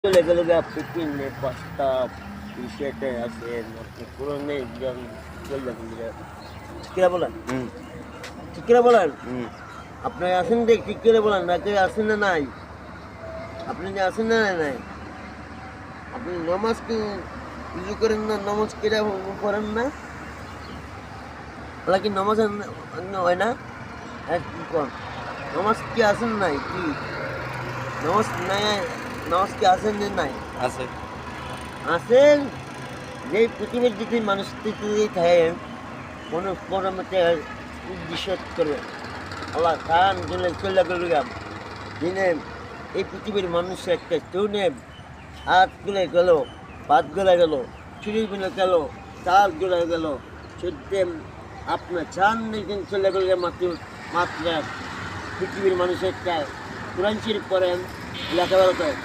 চলে গেল গিয়া পিছনে পাঁচটা বিষয়তে আছে পুরনো একজন চলে গেল গিয়া। ঠিক করে বলেন, হুম ঠিক করে বলেন। হুম আপনি আসেন দেখ, ঠিক করে বলেন না কে আসেন না নাই। আপনি যে আসেন না নাই, আপনি নমাজ কি উজু করেন না, নমাজ কেটে করেন না, ওলা কি নমাজ হয় না? হ্যাঁ কি কন, নমাজ কি আসেন নাই কি নমাজ নাই, নমাজ কি আসেন যে নাই? আছে আসেন। যে পৃথিবীর যদি মানুষ পৃথিবী থাকেন কোনো কোনো মতে উদ্দেশ্য করবেন আল্লাহ খান চলে চলে গেলাম দিনে এই পৃথিবীর মানুষ একটা চুনে হাত গুলে গেল, ভাত গলে গেল, চুরি গুলে গেল, চাল গলে গেল, সত্যি আপনার চান দিন চলে গেলে মাত্র মাত্র পৃথিবীর মানুষ একটা কোরআন শরীফ পড়েন, লেখাপড়া করেন।